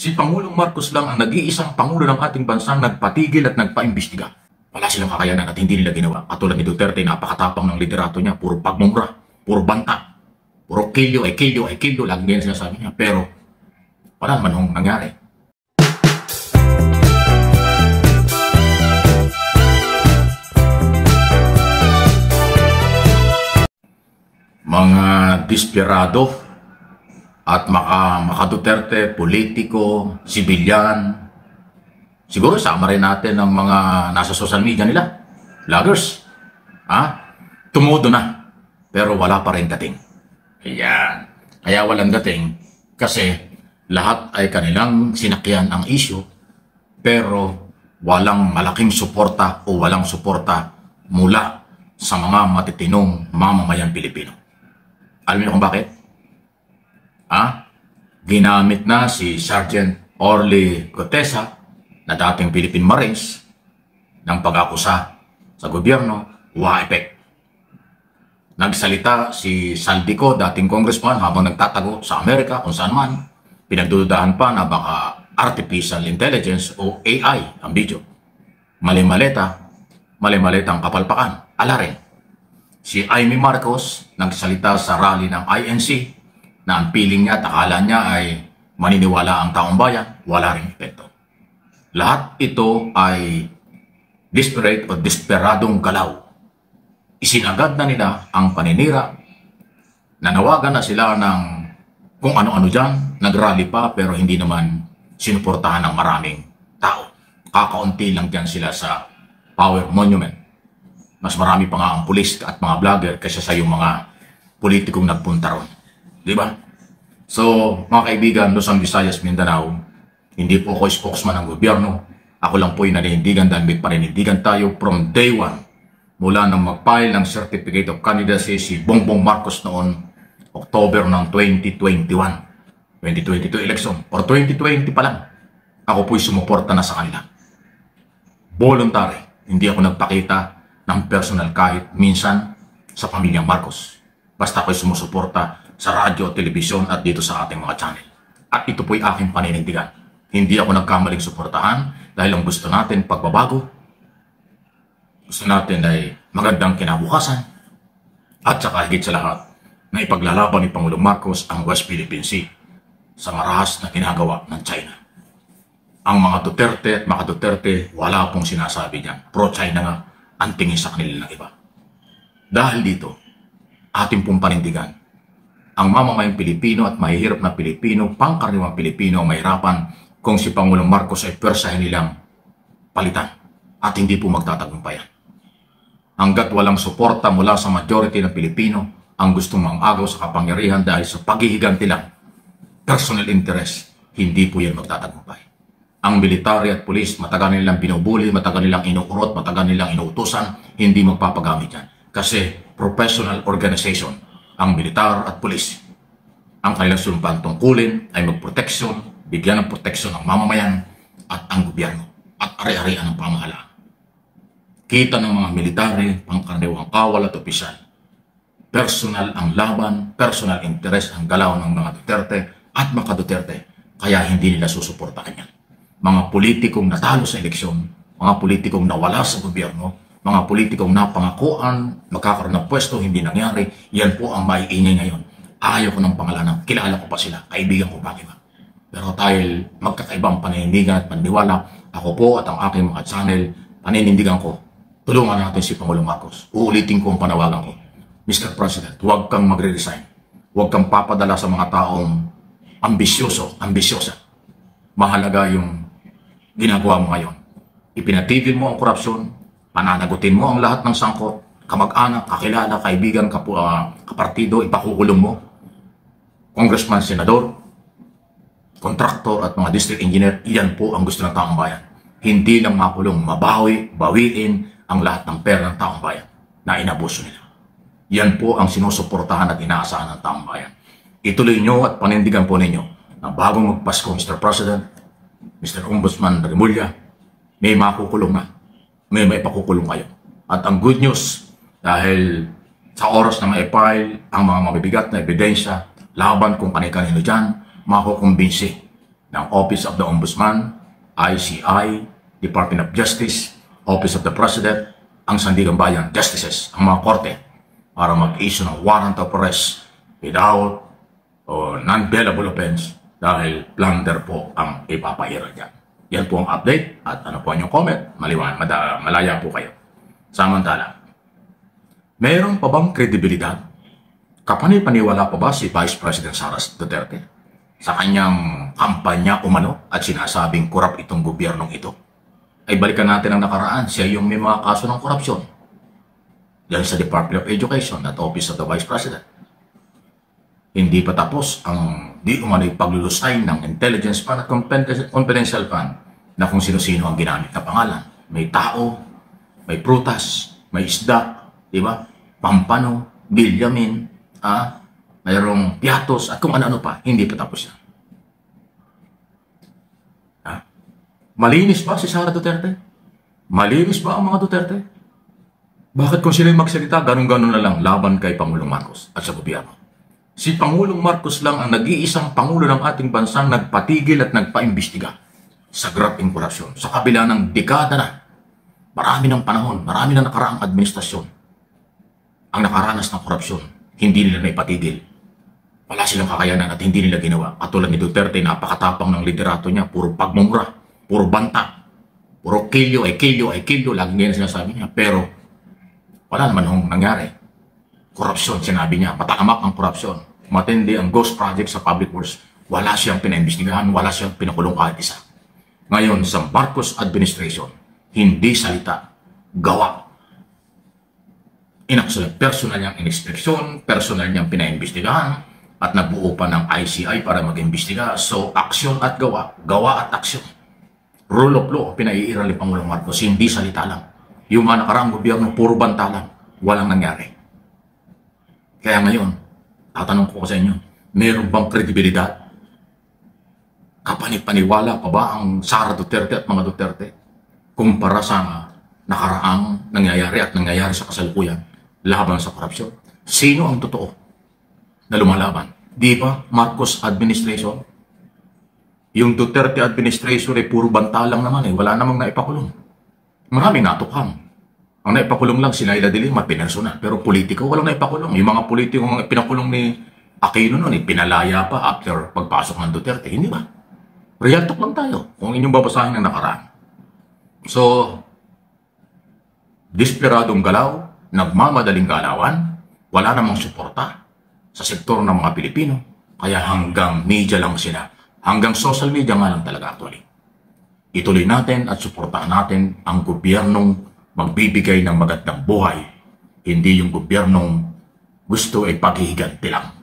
Si Pangulong Marcos lang ang nag-iisang Pangulo ng ating bansang nagpatigil at nagpaimbestiga. Wala silang kakayanan at hindi nila ginawa. Katulad ni Duterte, napakatapang ng liderato niya, puro pagmumura, puro banta, puro kilyo, lagi ganyan sinasabi niya. Pero wala naman hong nangyari. Mga desperado at maka-Duterte, politiko, sibilyan. Siguro sama rin natin ang mga nasa social media nila. Vloggers. Tumudo na. Pero wala pa rin dating. Ayan. Kaya walang dating kasi lahat ay kanilang sinakyan ang issue pero walang malaking suporta o walang suporta mula sa mga matitinong mamamayang Pilipino. Alam niyo kung bakit? Ginamit na si Sergeant Orly Gutesa na dating Philippine Marines ng pag-akusa sa gobyerno, wa-effect. Nagsalita si Saldico, dating congressman, habang nagtatago sa Amerika kung saan man, pinagdududahan pa na baka artificial intelligence o AI ang video. Mali-maleta ang kapalpakan. Ala rin. Si Amy Marcos nagsalita sa rally ng INC na ang piling niya at akala niya ay maniniwala ang taong bayan, wala rin epekto. Lahat ito ay desperate o desperadong galaw. Isinagad na nila ang paninira, nanawagan na sila ng kung ano-ano dyan, nagrally pa pero hindi naman sinuportahan ng maraming tao. Kakaunti lang dyan sila sa Power Monument. Mas marami pa nga ang pulis at mga vlogger kaysa sa yung mga politikong nagpunta ron. Diba? So, mga kaibigan, Luzon, Visayas, Mindanao, hindi po ako spokesman ng gobyerno. Ako lang po yung naninindigan dahil may paninindigan tayo from day one. Mula nang mag-file ng Certificate of Candidacy si Bongbong Marcos noon, October ng 2021. 2022 election, or 2020 pa lang. Ako po'y sumuporta na sa kanila. Voluntary. Hindi ako nagpakita ng personal kahit minsan sa pamilyang Marcos. Basta ako'y sumusuporta sa radyo, telebisyon at dito sa ating mga channel. At ito po'y aking paninindigan. Hindi ako nagkamaling suportahan dahil ang gusto natin pagbabago. Gusto natin ay magandang kinabukasan. At saka higit sa lahat na ipaglalaban ni Pangulong Marcos ang West Philippine Sea sa marahas na ginagawa ng China. Ang mga Duterte at mga Duterte wala pong sinasabi niyan. Pro-China nga ang tingin sa kanila ng iba. Dahil dito, ating pong panindigan, ang mamamayang Pilipino at mahihirap na Pilipino, pangkaraniwang Pilipino ang mahirapan kung si Pangulong Marcos ay persahin nilang palitan at hindi po magtatagumpayan. Hanggat walang suporta mula sa majority ng Pilipino, ang gustong mang-agaw sa kapangyarihan dahil sa paghihiganti lang, personal interest, hindi po yan magtatagumpay. Ang military at pulis, matagal nilang binubuli, matagal nilang inuurot, matagal nilang inuutusan, hindi magpapagamit yan. Kasi professional organization, ang militar at pulis. Ang kanilang sumpang tungkulin ay magproteksyon, bigyan ng proteksyon ang mamamayan at ang gobyerno at ari-arian ng pamahalaan. Kita ng mga military, pangkaraniwang kawal at opisyal. Personal ang laban, personal interest ang galaw ng mga Duterte at mga Duterte, kaya hindi nila susuportahan yan. Mga politikong natalo sa eleksyon, mga politikong nawala sa gobyerno, mga politikong napangakuan, magkakaroon ng pwesto, hindi nangyari, yan po ang maiingay ngayon. Ayaw ko ng pangalanan, kilala ko pa sila, kaibigan ko pa iba. Pero dahil magkakaibang paninindigan at paniniwala, ako po at ang aking mga channel, paninindigan ko, tulungan natin si Pangulong Marcos. Uulitin ko ang panawagan ko. Mr. President, huwag kang magre-resign. Huwag kang papadala sa mga taong ambisyosa. Mahalaga yung ginagawa mo ngayon. Ipinatigil mo ang korupsyon, pananagutin mo ang lahat ng sangkot, kamag-anak, kakilala, kaibigan, kapartido, ipakukulong mo. Congressman, senador, kontraktor at mga district engineer, iyan po ang gusto ng taong bayan. Hindi lang makulong, bawiin ang lahat ng pera ng taong bayan na inabuso nila. Yan po ang sinusuportahan at inaasahan ng taong bayan. Ituloy nyo at panindigan po ninyo na bagong magpasko, Mr. President, Mr. Ombudsman Remulla, may makukulong na. May pakukulong kayo. At ang good news, dahil sa oras na ma-file ang mga mabibigat na ebidensya laban kung kanino dyan, makukumbinsi ng Office of the Ombudsman, ICI, Department of Justice, Office of the President, ang Sandigan Bayan Justices, ang mga korte, para mag-issue ng warrant of arrest without o non-bailable offense dahil plunder po ang ipapahiran dyan. Yan po ang update at ano po ang inyong comment, malaya po kayo. Samantala, mayroon pa bang kredibilidad? Kapani-paniwala pa ba si Vice President Sara Duterte sa kanyang kampanya umano at sinasabing korap itong gobyernong ito? Ay balikan natin ang nakaraan, siya yung may mga kaso ng korupsyon dahil sa Department of Education at Office of the Vice President. Hindi pa tapos ang di umano'y paglulusay ng intelligence fund at confidential fund na kung sino-sino ang ginamit na pangalan. May tao, may prutas, may isda, di ba? Pampano, Bilyamin, mayroong piatos at kung ano-ano pa. Hindi pa tapos yan. Malinis ba si Sara Duterte? Malinis ba ang mga Duterte? Bakit kung sila yung magsalita, ganun-ganun na lang laban kay Pangulong Marcos at sa gobyerno? Si Pangulong Marcos lang ang nag-iisang Pangulo ng ating bansang nagpatigil at nagpaimbestiga sa grabing korupsyon. Sa kabila ng dekada na, marami ng panahon, marami ng nakaraang administrasyon ang nakaranas ng korupsyon. Hindi nila naipatigil. Wala silang kakayanan at hindi nila ginawa. Katulad ni Duterte, napakatapang ng liderato niya, puro pagmumura, puro banta, puro kilyo, lagi ngayon sinasabi niya. Pero wala naman hong nangyari. Korupsyon, sinabi niya, matahamak ang korupsyon. Matindi ang ghost project sa public works. Wala siyang pinaimbestigahan, wala siyang pinakulong kahit isa. Ngayon, sa Marcos administration, hindi salita, gawa. Personal niyang inspeksyon, personal niyang pinaimbestigahan, at nabuo pa ng ICI para mag-imbestiga. So, aksyon at gawa, gawa at aksyon. Rule of law, pinaiiral ni Pangulong Marcos, hindi salita lang. Yung mga nakaraang gobyerno, puro banta lang, walang nangyari. Kaya ngayon, tatanong ko sa inyo, meron bang kredibilidad? Kapani-paniwala pa ba ang Sara Duterte at mga Duterte kumpara sa nakaraang nangyayari at nangyayari sa kasalukuyan laban sa korupsyon? Sino ang totoo na lumalaban? Di ba Marcos administration? Yung Duterte administration ay puro banta lang naman wala namang naipakulong. Maraming natukhang. Ang naipakulong lang si Naila de Lima, pinersonal. Pero politiko, walang naipakulong. Yung mga politiko ang pinakulong ni Aquino noon, pinalaya pa after pagpasok ng Duterte. Hindi ba? Real talk lang tayo kung inyong babasahin ng nakaraan. So, desperadong galaw, nagmamadaling galawan, wala namang suporta sa sektor ng mga Pilipino. Kaya hanggang media lang sila. Hanggang social media nga lang talaga actually. Ituloy natin at suportahan natin ang gobyernong magbibigay ng magandang buhay, hindi yung gobyernong gusto ay paghihiganti lang.